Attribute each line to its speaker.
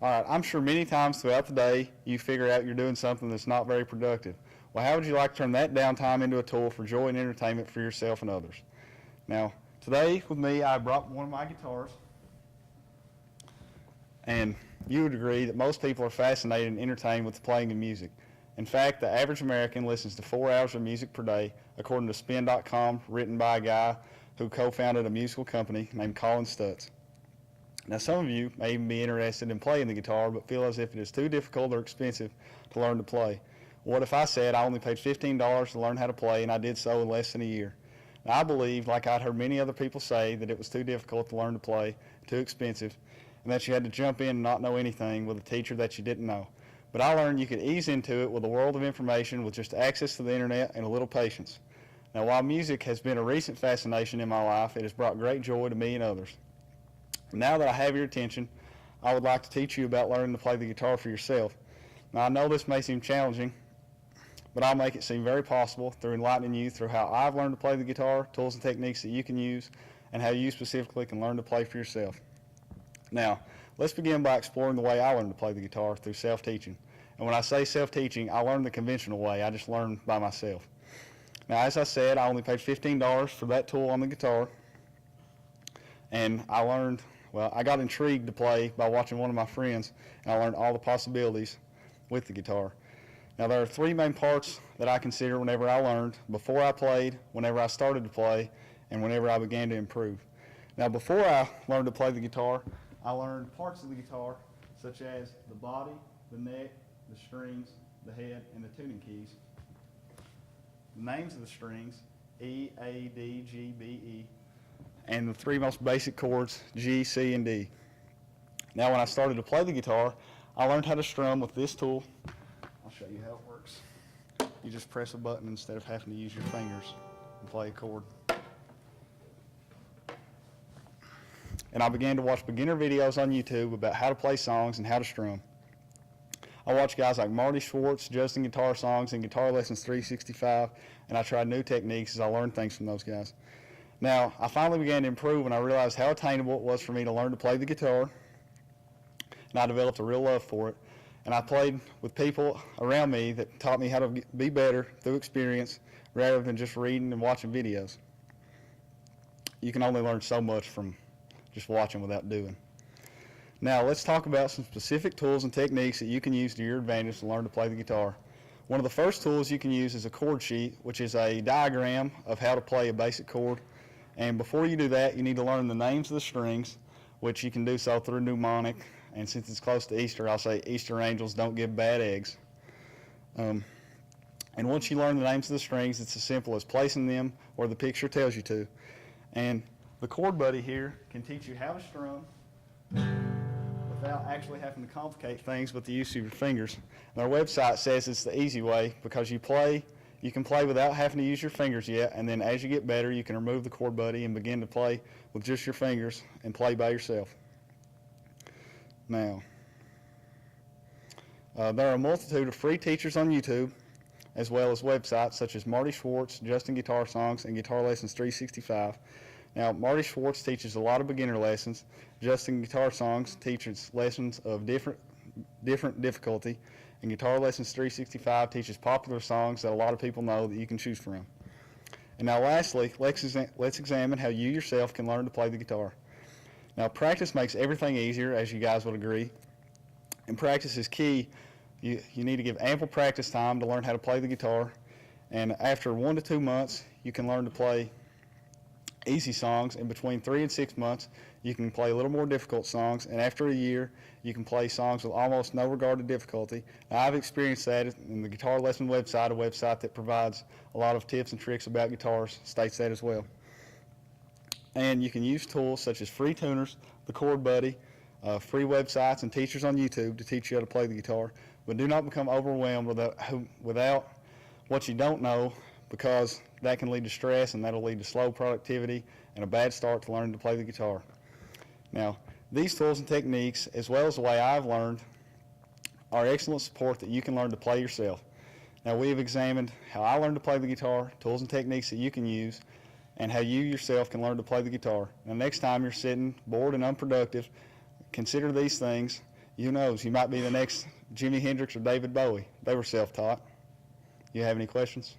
Speaker 1: All right, I'm sure many times throughout the day you figure out you're doing something that's not very productive. Well, how would you like to turn that downtime into a tool for joy and entertainment for yourself and others? Now, today with me, I brought one of my guitars, and you would agree that most people are fascinated and entertained with the playing of music. In fact, the average American listens to 4 hours of music per day, according to spin.com, written by a guy who co-founded a musical company named Colin Stutz. Now, some of you may even be interested in playing the guitar, but feel as if it is too difficult or expensive to learn to play. What if I said I only paid $15 to learn how to play, and I did so in less than a year? Now, I believed, like I'd heard many other people say, that it was too difficult to learn to play, too expensive, and that you had to jump in and not know anything with a teacher that you didn't know. But I learned you could ease into it with a world of information with just access to the internet and a little patience. Now, while music has been a recent fascination in my life, it has brought great joy to me and others. Now that I have your attention, I would like to teach you about learning to play the guitar for yourself. Now, I know this may seem challenging, but I'll make it seem very possible through enlightening you through how I've learned to play the guitar, tools and techniques that you can use, and how you specifically can learn to play for yourself. Now, let's begin by exploring the way I learned to play the guitar through self-teaching. And when I say self-teaching, I learned the conventional way. I just learned by myself. Now, as I said, I only paid $15 for that tool on the guitar, and I learned, well, I got intrigued to play by watching one of my friends, and I learned all the possibilities with the guitar. Now, there are 3 main parts that I consider whenever I learned: before I played, whenever I started to play, and whenever I began to improve. Now, before I learned to play the guitar, I learned parts of the guitar such as the body, the neck, the strings, the head, and the tuning keys. The names of the strings: E, A, D, G, B, E, and the 3 most basic chords, G, C, and D. Now, when I started to play the guitar, I learned how to strum with this tool. I'll show you how it works. You just press a button instead of having to use your fingers and play a chord. And I began to watch beginner videos on YouTube about how to play songs and how to strum. I watched guys like Marty Schwartz, Justin Guitar Songs, and Guitar Lessons 365, and I tried new techniques as I learned things from those guys. Now, I finally began to improve when I realized how attainable it was for me to learn to play the guitar, and I developed a real love for it. And I played with people around me that taught me how to be better through experience rather than just reading and watching videos. You can only learn so much from just watching without doing. Now, let's talk about some specific tools and techniques that you can use to your advantage to learn to play the guitar. One of the first tools you can use is a chord sheet, which is a diagram of how to play a basic chord. And before you do that, you need to learn the names of the strings, which you can do so through mnemonic. And since it's close to Easter, I'll say Easter angels don't give bad eggs. And once you learn the names of the strings, it's as simple as placing them where the picture tells you to. And the chord buddy here can teach you how to strum without actually having to complicate things with the use of your fingers. And our website says it's the easy way because you can play without having to use your fingers yet, and then as you get better, you can remove the chord buddy and begin to play with just your fingers and play by yourself. Now, there are a multitude of free teachers on YouTube, as well as websites such as Marty Schwartz, Justin Guitar Songs, and Guitar Lessons 365. Now, Marty Schwartz teaches a lot of beginner lessons. Justin Guitar Songs teaches lessons of different difficulty, and Guitar Lessons 365 teaches popular songs that a lot of people know that you can choose from. And now, lastly, let's examine how you yourself can learn to play the guitar. Now, practice makes everything easier, as you guys would agree, and practice is key. You need to give ample practice time to learn how to play the guitar, and after 1 to 2 months, you can learn to play easy songs, and between 3 and 6 months, you can play a little more difficult songs, and after a year, you can play songs with almost no regard to difficulty. Now, I've experienced that in the Guitar Lesson website, a website that provides a lot of tips and tricks about guitars, states that as well. And you can use tools such as free tuners, the chord buddy, free websites, and teachers on YouTube to teach you how to play the guitar. But do not become overwhelmed without what you don't know, because that can lead to stress, and that'll lead to slow productivity and a bad start to learning to play the guitar. Now, these tools and techniques, as well as the way I've learned, are excellent support that you can learn to play yourself. Now, we have examined how I learned to play the guitar, tools and techniques that you can use, and how you yourself can learn to play the guitar. Now, next time you're sitting bored and unproductive, consider these things. Who knows? You might be the next Jimi Hendrix or David Bowie. They were self-taught. You have any questions?